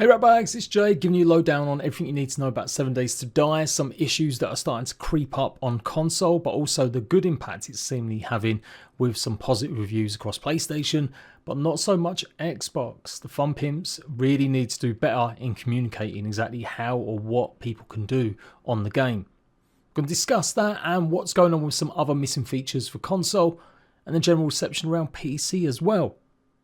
Hey ratbags, it's Jade giving you a lowdown on everything you need to know about 7 Days to Die, some issues that are starting to creep up on console, but also the good impact it's seemingly having with some positive reviews across PlayStation, but not so much Xbox. The fun pimps really need to do better in communicating exactly how or what people can do on the game. We're going to discuss that and what's going on with some other missing features for console and the general reception around PC as well.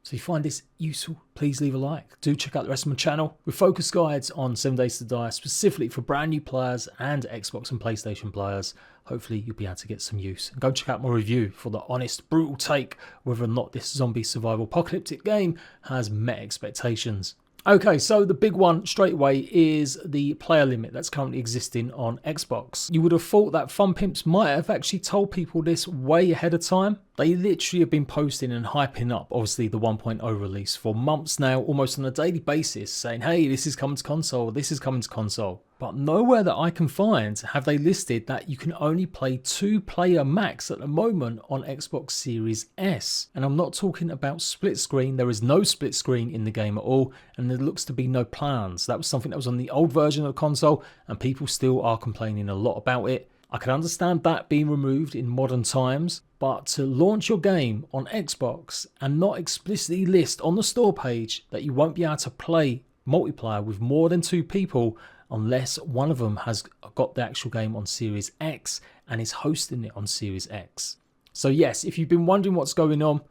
So if you find this useful, please leave a like. Do check out the rest of my channel with focus guides on 7 Days to Die, specifically for brand new players and Xbox and PlayStation players. Hopefully you'll be able to get some use. And go check out my review for the honest, brutal take whether or not this zombie survival apocalyptic game has met expectations. Okay, so the big one straight away is the player limit that's currently existing on Xbox. You would have thought that fun pimps might have actually told people this way ahead of time. They literally have been posting and hyping up, obviously, the 1.0 release for months now, almost on a daily basis, saying, hey, this is coming to console, this is coming to console. But nowhere that I can find have they listed that you can only play 2-player max at the moment on Xbox Series S. And I'm not talking about split screen. There is no split screen in the game at all, and there looks to be no plans. That was something that was on the old version of the console, and people still are complaining a lot about it. I can understand that being removed in modern times, but to launch your game on Xbox and not explicitly list on the store page that you won't be able to play multiplayer with more than 2 people unless one of them has got the actual game on Series X and is hosting it on Series X. So yes, if you've been wondering what's going on,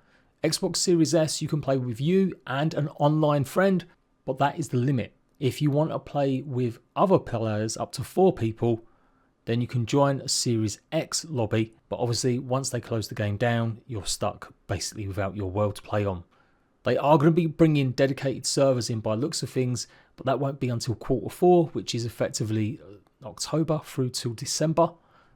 Xbox Series S you can play with you and an online friend, but that is the limit. If you want to play with other players up to 4 people, then you can join a Series X lobby, but obviously once they close the game down, you're stuck basically without your world to play on. They are going to be bringing dedicated servers in by looks of things, but that won't be until Q4, which is effectively October through till December.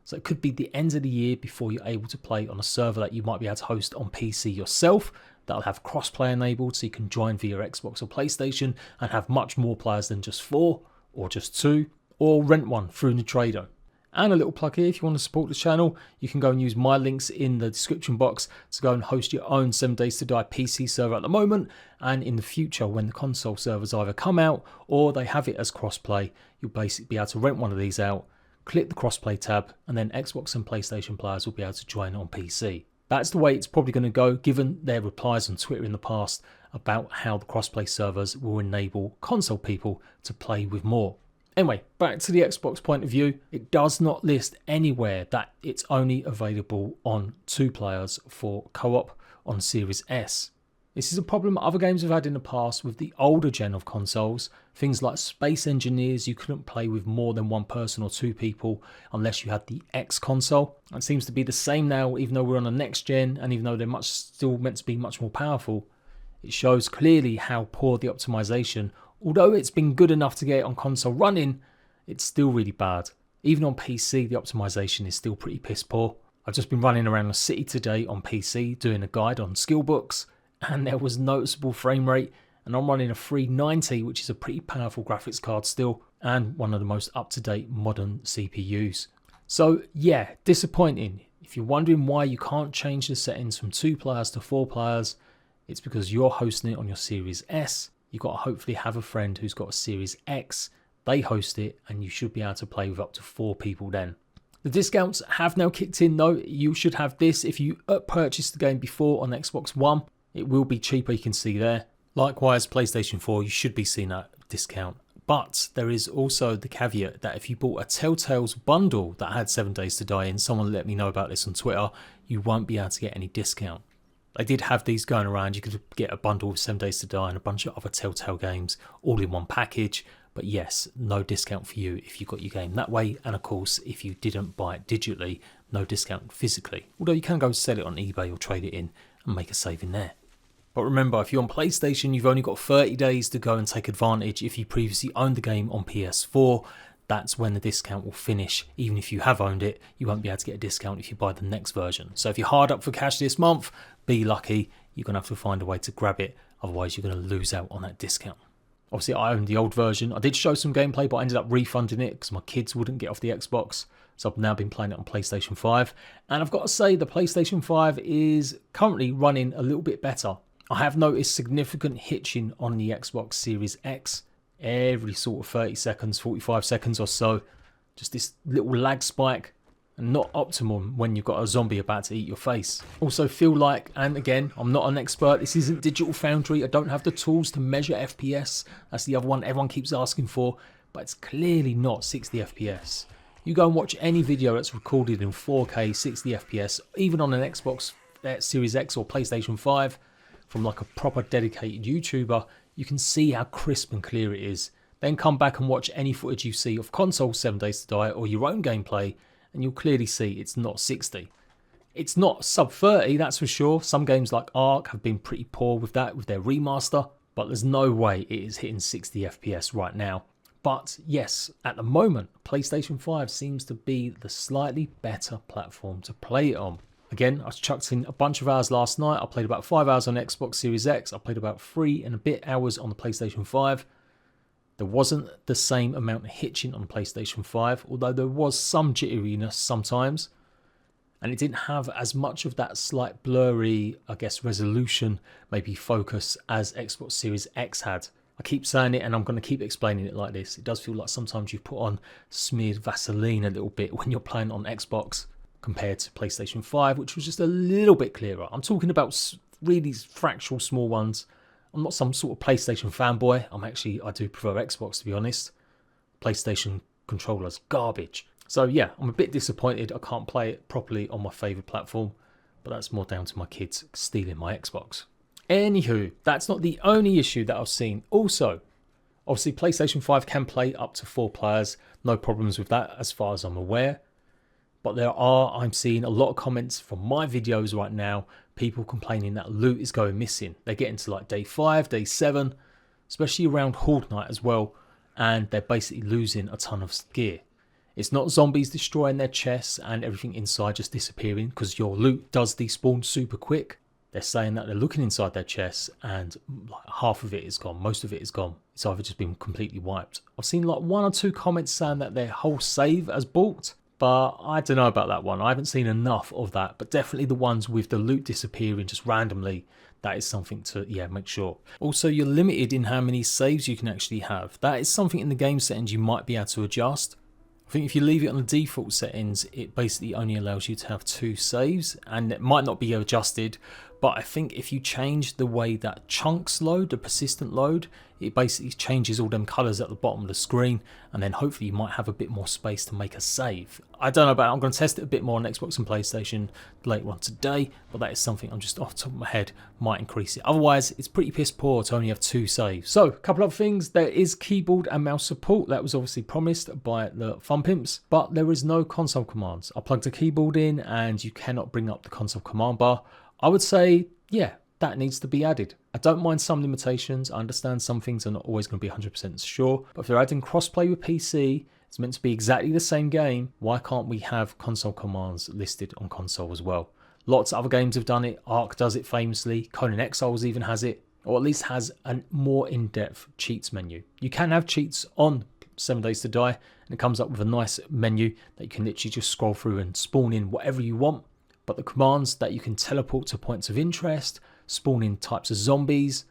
So it could be the end of the year before you're able to play on a server that you might be able to host on PC yourself. That'll have crossplay enabled, so you can join via Xbox or PlayStation and have much more players than just 4 or just 2, or rent one through Nitrado. And a little plug here, if you want to support the channel, you can go and use my links in the description box to go and host your own 7 Days to Die PC server at the moment. And in the future, when the console servers either come out or they have it as crossplay, you'll basically be able to rent one of these out, click the crossplay tab, and then Xbox and PlayStation players will be able to join on PC. That's the way it's probably going to go, given their replies on Twitter in the past about how the crossplay servers will enable console people to play with more. Anyway, back to the Xbox point of view, it does not list anywhere that it's only available on 2 players for co-op on Series S. This is a problem other games have had in the past with the older gen of consoles. Things like Space Engineers, you couldn't play with more than 1 person or 2 people unless you had the X console. It seems to be the same now, even though we're on the next gen, and even though they're still meant to be much more powerful. It shows clearly how poor the optimization. Although it's been good enough to get it on console running, it's still really bad. Even on PC, the optimization is still pretty piss poor. I've just been running around the city today on PC doing a guide on skill books, and there was noticeable frame rate, and I'm running a 390, which is a pretty powerful graphics card still, and one of the most up-to-date modern CPUs. So yeah, disappointing. If you're wondering why you can't change the settings from 2 players to 4 players, it's because you're hosting it on your Series S. You've got to hopefully have a friend who's got a Series X. They host it, and you should be able to play with up to 4 people then. The discounts have now kicked in though. You should have this if you purchased the game before on Xbox One. It will be cheaper, you can see there. Likewise, PlayStation 4, you should be seeing that discount. But there is also the caveat that if you bought a Telltale's bundle that had 7 Days to Die in, someone let me know about this on Twitter, you won't be able to get any discount. They did have these going around. You could get a bundle with 7 Days to Die and a bunch of other Telltale games all in one package. But yes, no discount for you if you got your game that way. And of course, if you didn't buy it digitally, no discount physically. Although you can go sell it on eBay or trade it in and make a saving there. But remember, if you're on PlayStation, you've only got 30 days to go and take advantage. If you previously owned the game on PS4, that's when the discount will finish. Even if you have owned it, you won't be able to get a discount if you buy the next version. So if you're hard up for cash this month, be lucky. You're going to have to find a way to grab it. Otherwise, you're going to lose out on that discount. Obviously, I owned the old version. I did show some gameplay, but I ended up refunding it because my kids wouldn't get off the Xbox. So I've now been playing it on PlayStation 5. And I've got to say, the PlayStation 5 is currently running a little bit better. I have noticed significant hitching on the Xbox Series X. every sort of 30 seconds, 45 seconds or so. Just this little lag spike, and not optimum when you've got a zombie about to eat your face. Also feel like, and again, I'm not an expert, this isn't Digital Foundry, I don't have the tools to measure FPS. That's the other one everyone keeps asking for, but it's clearly not 60 FPS. You go and watch any video that's recorded in 4K 60 FPS, even on an Xbox Series X or PlayStation 5, from like a proper dedicated YouTuber, you can see how crisp and clear it is. Then come back and watch any footage you see of console 7 Days to Die or your own gameplay, and you'll clearly see it's not 60. It's not sub 30, that's for sure. Some games like Ark have been pretty poor with that, with their remaster, but there's no way it is hitting 60 FPS right now. But yes, at the moment, PlayStation 5 seems to be the slightly better platform to play it on. Again, I chucked in a bunch of hours last night. I played about 5 hours on Xbox Series X. I played about 3 and a bit hours on the PlayStation 5. There wasn't the same amount of hitching on PlayStation 5, although there was some jitteriness sometimes. And it didn't have as much of that slight blurry, I guess, resolution, maybe focus as Xbox Series X had. I keep saying it and I'm going to keep explaining it like this. It does feel like sometimes you've put on smeared Vaseline a little bit when you're playing on Xbox compared to PlayStation 5, which was just a little bit clearer. I'm talking about really fractional small ones. I'm not some sort of PlayStation fanboy. I do prefer Xbox, to be honest. PlayStation controller's garbage. So yeah, I'm a bit disappointed I can't play it properly on my favourite platform, but that's more down to my kids stealing my Xbox. Anywho, that's not the only issue that I've seen. Also, obviously PlayStation 5 can play up to 4 players. No problems with that as far as I'm aware. But I'm seeing a lot of comments from my videos right now, people complaining that loot is going missing. They get into like day 5, day 7, especially around Horde Night as well, and they're basically losing a ton of gear. It's not zombies destroying their chests and everything inside just disappearing, because your loot does despawn super quick. They're saying that they're looking inside their chests and like half of it is gone, most of it is gone. It's either just been completely wiped. I've seen like 1 or 2 comments saying that their whole save has bulked, but I don't know about that one. I haven't seen enough of that, but definitely the ones with the loot disappearing just randomly, that is something to, make sure. Also, you're limited in how many saves you can actually have. That is something in the game settings you might be able to adjust. I think if you leave it on the default settings, it basically only allows you to have 2 saves, and it might not be adjusted, but I think if you change the way that chunks load, the persistent load, it basically changes all them colours at the bottom of the screen, and then hopefully you might have a bit more space to make a save. I don't know about it. I'm going to test it a bit more on Xbox and PlayStation later on today, but that is something I'm just off the top of my head might increase it. Otherwise, it's pretty piss poor to only have 2 saves. So, a couple of things. There is keyboard and mouse support. That was obviously promised by the Fun Pimps, but there is no console commands. I plugged a keyboard in and you cannot bring up the console command bar. I would say, yeah, that needs to be added. I don't mind some limitations. I understand some things are not always going to be 100% sure, but if they're adding crossplay with PC, it's meant to be exactly the same game. Why can't we have console commands listed on console as well? Lots of other games have done it. Ark does it famously. Conan Exiles even has it, or at least has a more in-depth cheats menu. You can have cheats on 7 Days to Die, and it comes up with a nice menu that you can literally just scroll through and spawn in whatever you want. But the commands that you can teleport to points of interest, spawn in types of zombies,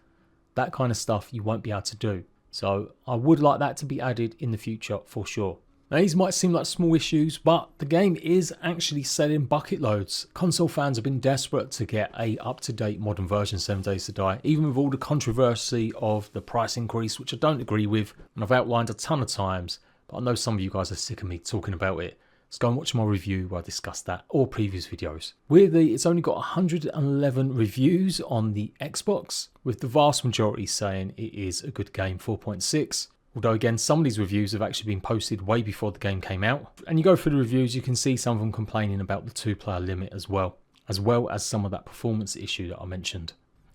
that kind of stuff you won't be able to do. So I would like that to be added in the future for sure. Now these might seem like small issues, but the game is actually selling bucket loads. Console fans have been desperate to get a up-to-date modern version 7 Days to Die, even with all the controversy of the price increase, which I don't agree with, and I've outlined a ton of times, but I know some of you guys are sick of me talking about it. Let's go and watch my review where I discussed that, or previous videos. Weirdly, it's only got 111 reviews on the Xbox, with the vast majority saying it is a good game, 4.6. Although again, some of these reviews have actually been posted way before the game came out. And you go through the reviews, you can see some of them complaining about the 2-player limit as well as some of that performance issue that I mentioned.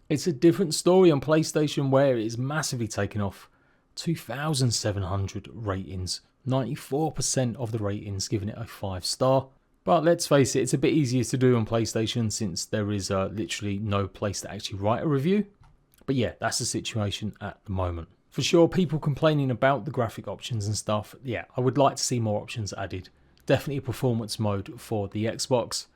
It's a different story on PlayStation where it is massively taken off. 2,700 ratings. 94% of the ratings giving it a 5-star. But let's face it, it's a bit easier to do on PlayStation since there is literally no place to actually write a review. But yeah, that's the situation at the moment. For sure, people complaining about the graphic options and stuff, yeah, I would like to see more options added. Definitely a performance mode for the Xbox.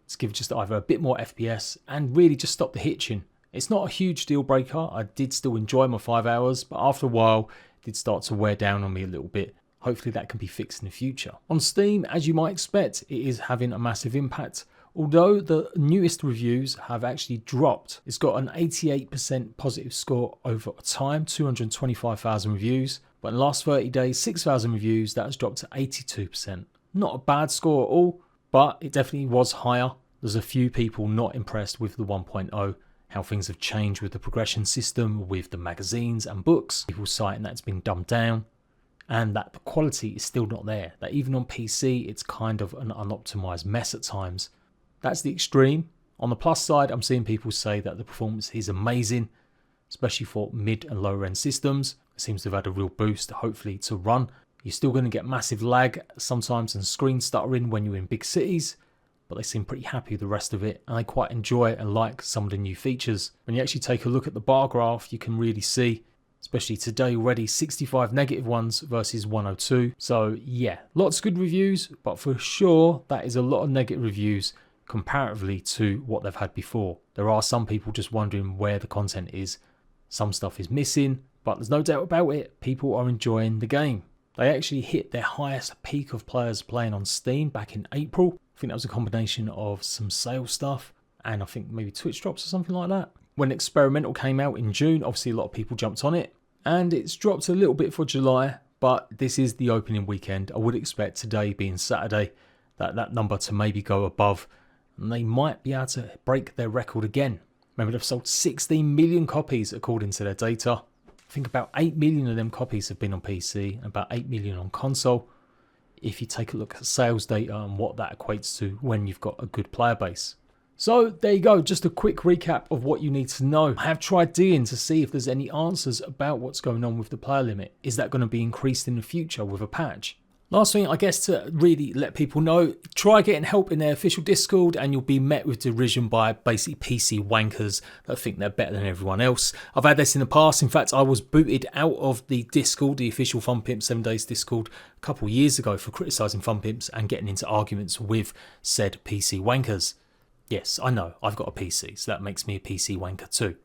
Let's give just either a bit more FPS and really just stop the hitching. It's not a huge deal breaker. I did still enjoy my 5 hours, but after a while, did start to wear down on me a little bit. Hopefully that can be fixed in the future. On Steam, as you might expect, it is having a massive impact. Although the newest reviews have actually dropped, it's got an 88% positive score over time, 225,000 reviews. But in the last 30 days, 6,000 reviews, that has dropped to 82%. Not a bad score at all, but it definitely was higher. There's a few people not impressed with the 1.0, how things have changed with the progression system, with the magazines and books. People citing that it's been dumbed down, and that the quality is still not there. That even on PC, it's kind of an unoptimized mess at times. That's the extreme. On the plus side, I'm seeing people say that the performance is amazing, especially for mid and lower end systems. It seems to have had a real boost, hopefully, to run. You're still going to get massive lag sometimes and screen stuttering when you're in big cities, but they seem pretty happy with the rest of it, and they quite enjoy and like some of the new features. When you actually take a look at the bar graph, you can really see, especially today already, 65 negative ones versus 102. So yeah, lots of good reviews, but for sure that is a lot of negative reviews comparatively to what they've had before. There are some people just wondering where the content is. Some stuff is missing, but there's no doubt about it, people are enjoying the game. They actually hit their highest peak of players playing on Steam back in April. I think that was a combination of some sales stuff and I think maybe Twitch drops or something like that. When Experimental came out in June, obviously a lot of people jumped on it, and it's dropped a little bit for July, but this is the opening weekend. I would expect today being Saturday that number to maybe go above, and they might be able to break their record again. Remember, they've sold 16 million copies according to their data. I think about 8 million of them copies have been on PC and about 8 million on console. If you take a look at sales data and what that equates to when you've got a good player base. So there you go, just a quick recap of what you need to know. I have tried digging to see if there's any answers about what's going on with the player limit. Is that going to be increased in the future with a patch? Last thing, I guess, to really let people know, try getting help in their official Discord and you'll be met with derision by basically PC wankers that think they're better than everyone else. I've had this in the past. In fact, I was booted out of the Discord, the official Fun Pimps 7 Days Discord, a couple of years ago for criticising Fun Pimps and getting into arguments with said PC wankers. Yes, I know, I've got a PC, so that makes me a PC wanker too.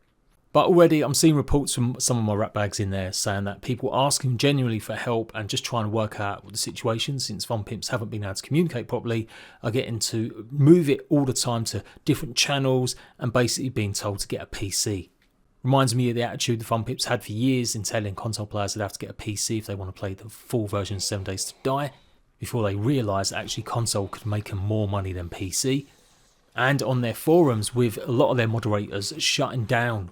But already I'm seeing reports from some of my ratbags in there saying that people asking genuinely for help and just trying to work out the situation, since Fun Pimps haven't been able to communicate properly, are getting to move it all the time to different channels and basically being told to get a PC. Reminds me of the attitude the Fun Pimps had for years in telling console players they'd have to get a PC if they want to play the full version of 7 Days to Die, before they realised that actually console could make them more money than PC. And on their forums, with a lot of their moderators shutting down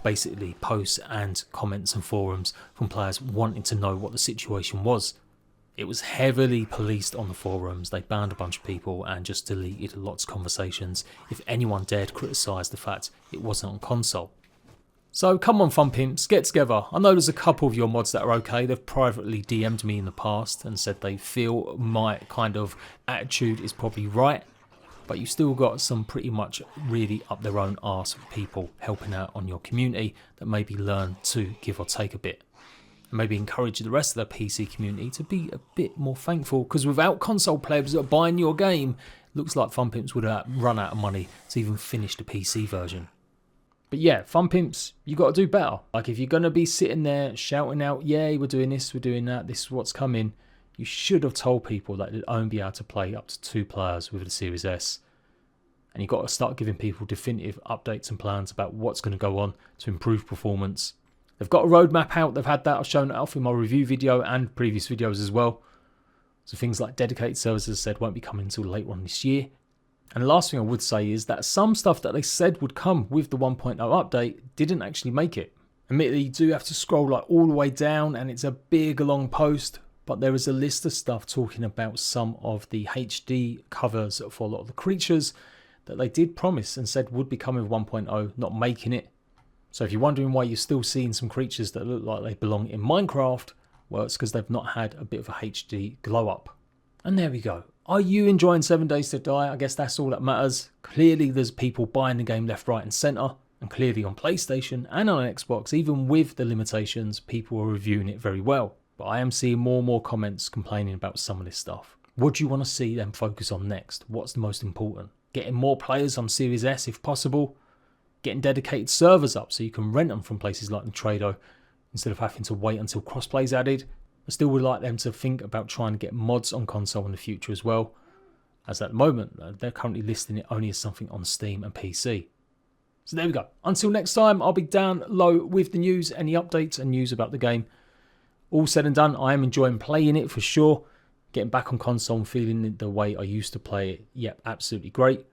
basically posts and comments and forums from players wanting to know what the situation was. It was heavily policed on the forums. They banned a bunch of people and just deleted lots of conversations if anyone dared criticise the fact it wasn't on console. So come on, Fun Pimps, get together. I know there's a couple of your mods that are okay. They've privately DM'd me in the past and said they feel my kind of attitude is probably right. But you've still got some pretty much really up their own arse people helping out on your community that maybe learn to give or take a bit. And maybe encourage the rest of the PC community to be a bit more thankful, because without console players that are buying your game, it looks like Fun Pimps would have run out of money to even finish the PC version. But yeah, Fun Pimps, you got to do better. Like, if you're going to be sitting there shouting out, yay, we're doing this, we're doing that, this is what's coming, you should have told people that they'd only be able to play up to 2 players with the Series S. And you've got to start giving people definitive updates and plans about what's going to go on to improve performance. They've got a roadmap out, they've had that, I've shown it off in my review video and previous videos as well. So things like dedicated servers, as I said, won't be coming until later on this year. And the last thing I would say is that some stuff that they said would come with the 1.0 update didn't actually make it. Admittedly, you do have to scroll like all the way down and it's a big long post, but there is a list of stuff talking about some of the HD covers for a lot of the creatures that they did promise and said would be coming with 1.0, not making it. So if you're wondering why you're still seeing some creatures that look like they belong in Minecraft, well, it's because they've not had a bit of a HD glow up. And there we go. Are you enjoying 7 Days to Die? I guess that's all that matters. Clearly there's people buying the game left, right and centre, and clearly on PlayStation and on Xbox, even with the limitations, people are reviewing it very well. But I am seeing more and more comments complaining about some of this stuff. What do you want to see them focus on next? What's the most important? Getting more players on Series S if possible, getting dedicated servers up so you can rent them from places like the Trado, instead of having to wait until crossplay is added. I still would like them to think about trying to get mods on console in the future as well, as at the moment they're currently listing it only as something on Steam and PC. So there we go. Until next time, I'll be down low with the news, any updates and news about the game. All said and done, I am enjoying playing it for sure. Getting back on console and feeling it the way I used to play it, yep, absolutely great.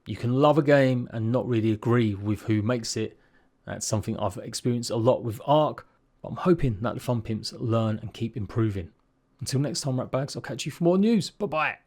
You can love a game and not really agree with who makes it. That's something I've experienced a lot with Ark, but I'm hoping that the Fun Pimps learn and keep improving. Until next time, Ratbags, I'll catch you for more news. Bye-bye.